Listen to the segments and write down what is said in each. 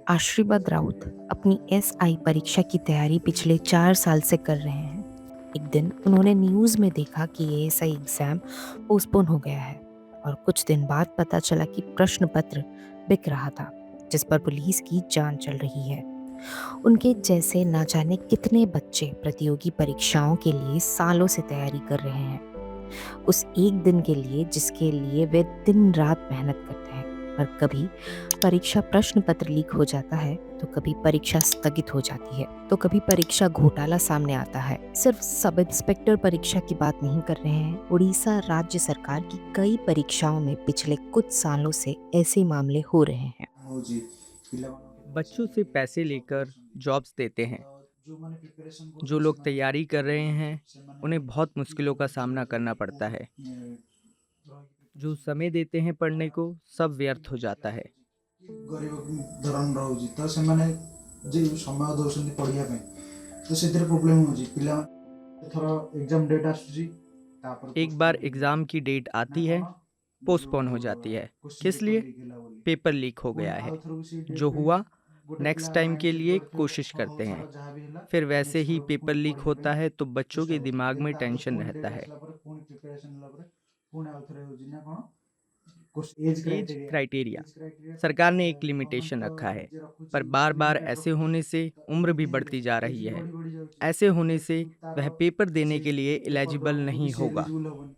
आशीर्वाद राउत अपनी एसआई परीक्षा की तैयारी पिछले 4 साल से कर रहे हैं। एक दिन उन्होंने न्यूज़ में देखा कि एएसआई एग्ज़ाम पोस्टपोन हो गया है और कुछ दिन बाद पता चला कि प्रश्न पत्र बिक रहा था, जिस पर पुलिस की जांच चल रही है। उनके जैसे ना जाने कितने बच्चे प्रतियोगी परीक्षाओं के लिए सालों से तैयारी कर रहे हैं, उस एक दिन के लिए जिसके लिए वे दिन रात मेहनत करते हैं। पर कभी परीक्षा प्रश्न पत्र लीक हो जाता है, तो कभी परीक्षा स्थगित हो जाती है, तो कभी परीक्षा घोटाला सामने आता है। सिर्फ सब इंस्पेक्टर परीक्षा की बात नहीं कर रहे हैं, उड़ीसा राज्य सरकार की कई परीक्षाओं में पिछले कुछ सालों से ऐसे मामले हो रहे हैं। बच्चों से पैसे लेकर जॉब्स देते हैं। जो लोग तैयारी कर रहे हैं उन्हें बहुत मुश्किलों का सामना करना पड़ता है। जो समय देते हैं पढ़ने को, सब व्यर्थ हो जाता है। गरीब धरण रहुଛି ତ ସେମାନେ ଯେ ସମୟ ଦଉଛନ୍ତି ପଢିବା ପାଇଁ ତ ସେଥିରେ ପ୍ରୋବ୍ଲେମ ହଉଛି ପିଲା ଏଥର ଏକ୍ସାମ ଡେଟ୍ ଆସୁଛି ତାପରେ एक बार एग्ज़ाम की डेट ନା आती है, କଣ पोस्टपोन हो जाती है। ଯୋଉ क्वेश्चन किस पेपर लिए? लीक ହେଲା ବୋଲି पेपर लीक हो ପୁଣି गया है। ଆଉ ଥରକୁ ସେଇ जो ଡେଟ୍ ପାଇଁ हुआ, ଗୋଟେ ପିଲା नेक्स्ट टाइम ମାଇଣ୍ଡ के ସେଟ୍ लिए କରିଥିବ कोशिश ହଁ ହଉ करते हैं। ଛାଡ ଯାହା ବି ହେଲା फिर वैसे ନେକ୍ସଟ ही ଥରକୁ पेपर ପୁଣି लीक ପଢିବା होता ପାଇଁ है तो बच्चों ଚେଷ୍ଟା के କରୁଛି दिमाग ଦେନ୍ में ତାପରେ टेंशन ପୁଣି रहता ଡେଟ୍ है। ଆସିଲା ପରେ ପୁଣି ପ୍ରିପାରେସନ ହେଲା ପରେ ପୁଣି ଆଉ ଥରେ ହଉଛି ନା କଣ age age criteria criteria age criteria तो सरकार ने एक गवर्नमेंट लिमिटेशन तो रखा है, निजे पर रखुची बार बार लिमिटेड ऐसे रखुची होने से तो उम्र भी एमती बढ़ती हेले जा एज रही भी है। बढ़ी बढ़ी जाଉଛି ऐसे होने से ଯେହେତु ତାର वह पेपर देने ସେଇ के लिए पेपर एलिजिबल ଦବାକୁ ବି नहीं ସେ होगा। ଏଲିଜିबल ହବନି।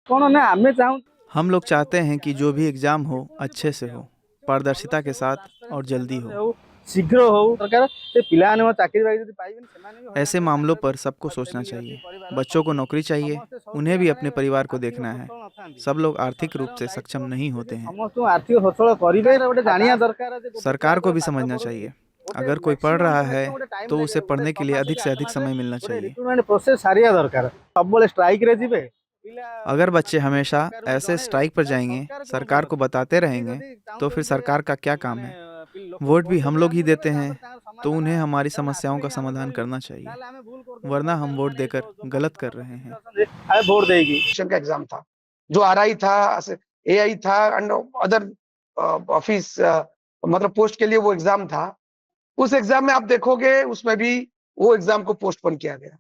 कौन ना हमें चाहूँ हम लोग चाहते हैं कि जो भी एग्ज़ाम हो अच्छे से हो, पारदर्शिता के साथ और जल्दी हो। शीघ्र हो सरकार से पिलाने में चाकरी बाकरी जदि पाइबेनी सेमाने भी ऐसे हइराण मामलों तांकर भी पर सबको सोचना फैमिली अछि चाहिए। परिवार बच्चों को नौकरी चाहिए, समस्त सब उन्हें पिला भी माने अपने परिवार को आर्थिक देखना है। सच्छल नथांती सब लोग तो आर्थिक रूप सरकार से सक्षम दायित्व नहीं जे होते हैं। समस्त आर्थिक सच्छल करिबे गोटे जानिया दरकार जे गोटे पिला सरकार को जो भी पाठ समझना पढुची चाहिए, गोटे अगर कोई पढ़ मैक्सिमम रहा टू है मैक्सिमम गोटे टाइम तो उसे लागे गोटे पढ़ने के 6 लिए मास अधिक कि से 8 अधिक मास समय मिलना गोटे चाहिए। रिक्रूटमेंट प्रोसेस सारिया दरकार सब बोले स्ट्राइक रे जिबे पिला अगर बच्चे माने हमेशा सरकार को ऐसे जणेबे स्ट्राइक पर ताले जाएंगे, सरकार को सरकार भूल को अछि बताते सी रहेंगे, जदि तो फिर चाहूचंती जे सरकार का क्या काम माने है। लोक वोट भी हम पढ़ुतबे लोग ही आगु देते देबे हैं, तापर तार तो समाधान उन्हें हमारी जब समस्याओं आसीबे का कि आमे समाधान करिबु करना चाहिए, ताले आमे भूल करदबु वरना हम सरकार वोट माने देकर जो जो गलत कर सदस्य रहे हैं। अछंती आमे वोट देगी एजुकेशन का एग्जाम था जो आरआई था एआई था एंड अदर ऑफिस मतलब पोस्ट के लिए वो एग्जाम था। उस एग्जाम में आप देखोगे उसमें भी वो एग्जाम को पोस्टपोन किया गया।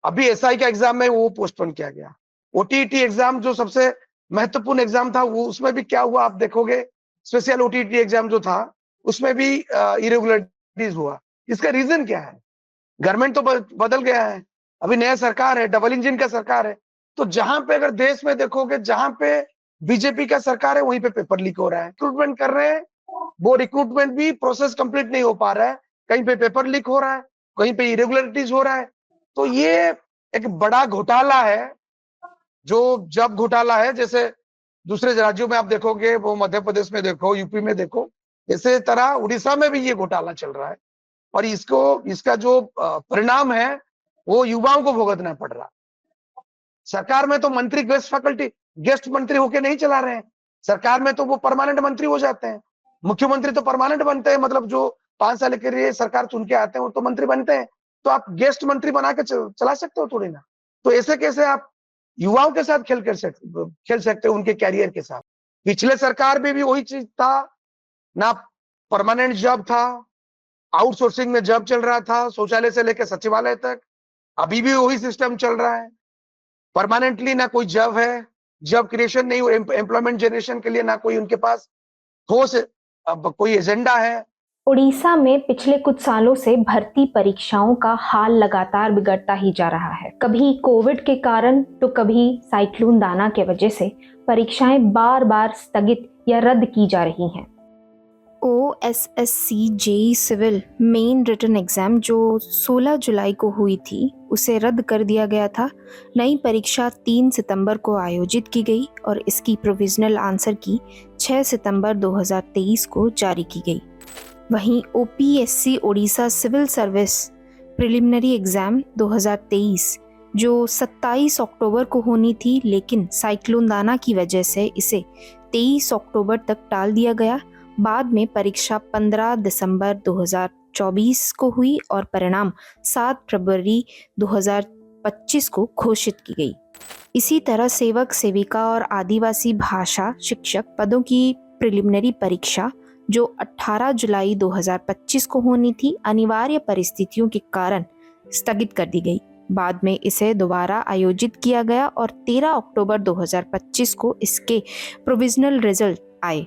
अभी एसआई का एग्जाम में वो पोस्टपोन किया गया। ओटीईटी एग्जाम जो सबसे महत्वपूर्ण एग्जाम था वो उसमें भी क्या हुआ आप देखोगे। स्पेशल ओटीईटी एग्जाम जो था उसमें भी इरेगुलरिटीज हुआ। इसका रीजन क्या है? गवर्नमेंट तो बदल गया है, अभी नया सरकार है, डबल इंजन का सरकार है। तो जहां पे अगर देश में देखोगे जहां पे बीजेपी का सरकार है वहीं पे पेपर लीक हो रहा है। रिक्रूटमेंट कर रहे हैं, वो रिक्रूटमेंट भी प्रोसेस कंप्लीट नहीं हो पा रहा है, कहीं पे पेपर लीक हो रहा है, कहीं पे इरेगुलरिटीज हो रहा है। तो ये एक बड़ा घोटाला है। जो जब घोटाला है जैसे दूसरे राज्यों में आप देखोगे, वो मध्य प्रदेश में देखो, यूपी में देखो, इसी तरह उड़ीसा में भी ये घोटाला चल रहा है और इसको इसका जो परिणाम है वो युवाओं को भुगतना पड़ रहा है। सरकार में तो मंत्री गेस्ट फैकल्टी गेस्ट मंत्री होके नहीं चला रहे हैं, सरकार में तो वो परमानेंट मंत्री हो जाते हैं। मुख्यमंत्री तो परमानेंट बनते हैं, मतलब जो 5 साल के लिए सरकार चुन के आते हैं वो तो मंत्री बनते हैं। तो आप गेस्ट मंत्री बना के चला सकते हो थोड़ी ना। तो ऐसे कैसे आप युवाओं के साथ खेल सकते हो, उनके कैरियर के साथ। पिछले सरकार में भी वही चीज था, ना परमानेंट जॉब था, आउटसोर्सिंग में जॉब चल रहा था, शौचालय से लेकर सचिवालय तक। अभी भी वही सिस्टम चल रहा है, परमानेंटली ना कोई जॉब है, जॉब क्रिएशन नहीं, एम्प्लॉयमेंट जनरेशन के लिए ना कोई उनके पास ठोस कोई एजेंडा है। उड़ीसा में पिछले कुछ सालों से भर्ती परीक्षाओं का हाल लगातार बिगड़ता ही जा रहा है। कभी कोविड के कारण तो कभी साइक्लोन दाना के वजह से परीक्षाएं बार बार स्थगित या रद्द की जा रही हैं। OSSC JE civil main written exam जो 16 जुलाई को हुई थी उसे रद्द कर दिया गया था। नई परीक्षा 3 सितंबर को आयोजित की गई और इसकी प्रोविजनल आंसर की 6 सितंबर 2023 को जारी की गई। वहीं OPSC Odisha civil service preliminary exam 2023 जो 27 अक्टूबर को होनी थी, लेकिन साइक्लोन दाना की वजह से इसे 23 अक्टूबर तक टाल दिया गया। बाद में परीक्षा 15 दिसंबर 2024 को हुई और परिणाम 7 फरवरी 2025 को घोषित की गई। इसी तरह सेवक सेविका और आदिवासी भाषा शिक्षक पदों की प्रिलिमिनरी परीक्षा जो 18 जुलाई 2025 को होनी थी, अनिवार्य परिस्थितियों के कारण स्थगित कर दी गई। बाद में इसे दोबारा आयोजित किया गया और 13 अक्टूबर 2025 को इसके प्रोविजनल रिजल्ट आए,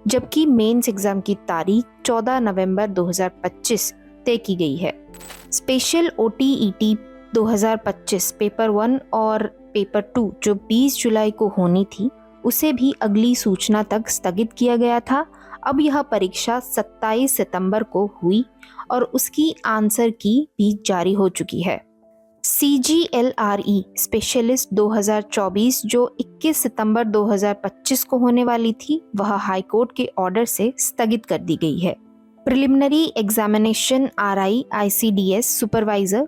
जबकि मेंस एग्जाम की तारीख 14 नवंबर 2025 तय की गई है। स्पेशल OTET 2025 पेपर 1 और पेपर 2 जो 20 जुलाई को होनी थी, उसे भी अगली सूचना तक स्थगित किया गया था। अब यह परीक्षा 27 सितंबर को हुई और उसकी आंसर की भी जारी हो चुकी है। CGLRE स्पेशलिस्ट 2024 जो 21 सितंबर 2025 को होने वाली थी, वह हाईकोर्ट के ऑर्डर से स्थगित कर दी गई है। Preliminary examination RI ICDS supervisor,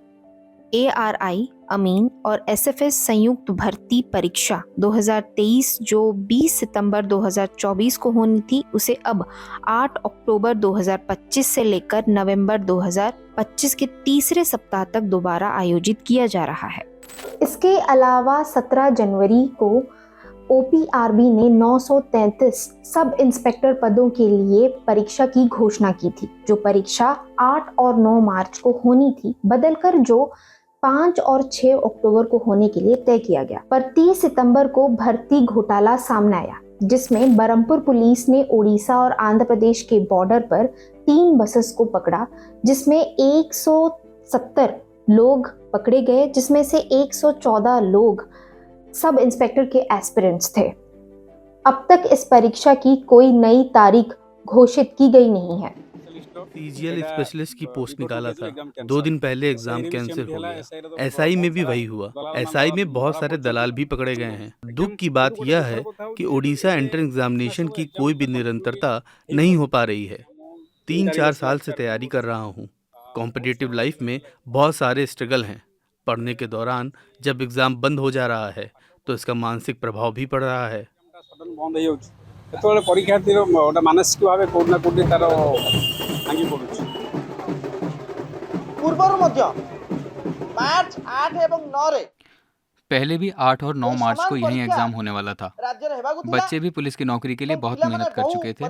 ARI अमीन और SFS संयुक्त भर्ती परीक्षा 2023 जो 20 सितंबर 2024 को होनी थी, उसे अब 8 अक्टूबर 2025 से लेकर नवंबर 2025 के तीसरे सप्ताह तक दोबारा आयोजित किया जा रहा है। इसके अलावा 17 जनवरी को OPRB ने 933 सब इंस्पेक्टर पदों के लिए परीक्षा की घोषणा की थी। जो परीक्षा 8 और 9 मार्च को होनी थी, बदलकर जो 5 और 6 अक्टूबर को होने के लिए तय किया गया। पर 30 सितंबर को भर्ती घोटाला सामने आया, जिसमें बरमपुर पुलिस ने ओडिशा और आंध्र प्रदेश के बॉर्डर पर 3 बसेस को पकड़ा, जिसमें 170 लोग पकड़े गए, जिसमें से 114 लोग सब इंस्पेक्टर के एस्पिरेंट्स थे। अब तक इस परीक्षा की कोई नई तारीख घोषित की गई नहीं है। CGL स्पेशलिस्ट की पोस्ट निकाला था, 2 दिन पहले एग्जाम कैंसिल हो गया। SI में भी वही हुआ। SI में बहुत सारे दलाल भी पकड़े गए हैं। दुख की बात यह है कि ओडिशा एंट्रेंस एग्जामिनेशन की कोई भी निरंतरता नहीं हो पा रही है। 3-4 साल से तैयारी कर रहा हूँ। कॉम्पिटिटिव लाइफ में बहुत सारे स्ट्रगल हैं। पढ़ने के दौरान जब एग्जाम बंद हो जा रहा है तो इसका मानसिक प्रभाव भी पड़ रहा है। ଯେତେବେଳେ ପରୀକ୍ଷାର୍ଥୀର ଗୋଟେ ମାନସିକ ଭାବେ କୋଉଠି ନା କୋଉଠି ତାର ଭାଙ୍ଗି ପଡୁଛି। ପୂର୍ବରୁ ମଧ୍ୟ ମାର୍ଚ୍ଚ 8 ଏବଂ 9 ରେ पहले भी 8 और 9 मार्च को यही एग्जाम होने वाला था। राज्ୟରେ ହେବାକୁ ଥିଲା। बच्चे भी पुलिस की नौकरी के लिए बहुत मेहनत कर चुके थे,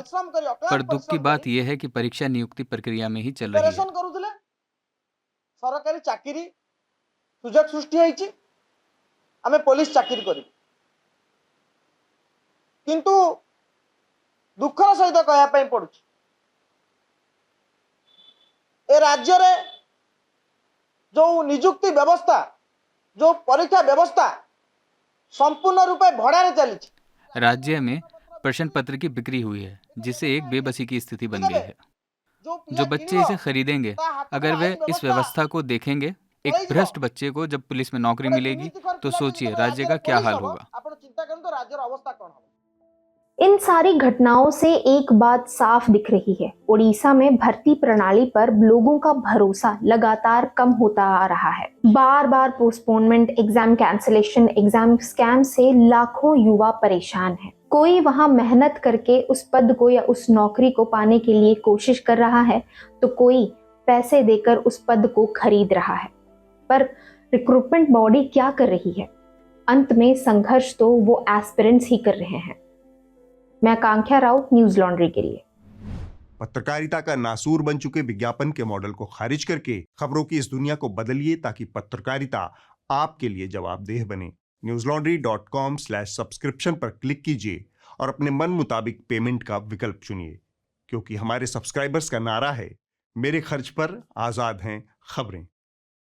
पर दुख की बात यह है कि परीक्षा नियुक्ति प्रक्रिया में ही चल रही है। ପ୍ରିପାରେସନ୍ କରୁଥିଲେ। ସରକାରୀ ଚାକିରି ସୁଯୋଗ ସୃଷ୍ଟି ହେଇଛି, ଆମେ ପୋଲିସ ଚାକିରି କରିବୁ। କିନ୍ତୁ ଦୁଃଖର ସହିତ କହିବା ପାଇଁ ପଡୁଛି, ଏ ରାଜ୍ୟରେ ଯୋଉ ନିଯୁକ୍ତି ବ୍ୟବସ୍ଥା, जो परीक्षा व्यवस्था संपूर्ण रूपे भड़ारे चली। राज्य में प्रश्न पत्र की बिक्री हुई है, जिससे एक बेबसी की स्थिति बन गई है। जो बच्चे इसे खरीदेंगे, अगर वे इस व्यवस्था को देखेंगे, एक भ्रष्ट बच्चे को जब पुलिस में नौकरी मिलेगी, तो सोचिए राज्य का क्या हाल होगा। इन सारी घटनाओं से एक बात साफ दिख रही है, उड़ीसा में भर्ती प्रणाली पर लोगों का भरोसा लगातार कम होता आ रहा है। बार बार postponement, exam cancellation, exam scam से लाखों युवा परेशान हैं। कोई वहां मेहनत करके उस पद को या उस नौकरी को पाने के लिए कोशिश कर रहा है, तो कोई पैसे देकर उस पद को खरीद रहा है। पर रिक्रूटमेंट बॉडी क्या कर रही है? अंत में संघर्ष तो वो एस्पिरेंट्स ही कर रहे हैं। मैं आकांक्षा राउत, न्यूज लॉन्ड्री के लिए। पत्रकारिता का नासूर बन चुके विज्ञापन के मॉडल को खारिज करके खबरों की इस दुनिया को बदलिए, ताकि पत्रकारिता आपके लिए जवाबदेह बने। newslaundry.com/subscription पर क्लिक कीजिए और अपने मन मुताबिक पेमेंट का विकल्प चुनिए, क्योंकि हमारे सब्सक्राइबर्स का नारा है, मेरे खर्च पर आजाद हैं खबरें।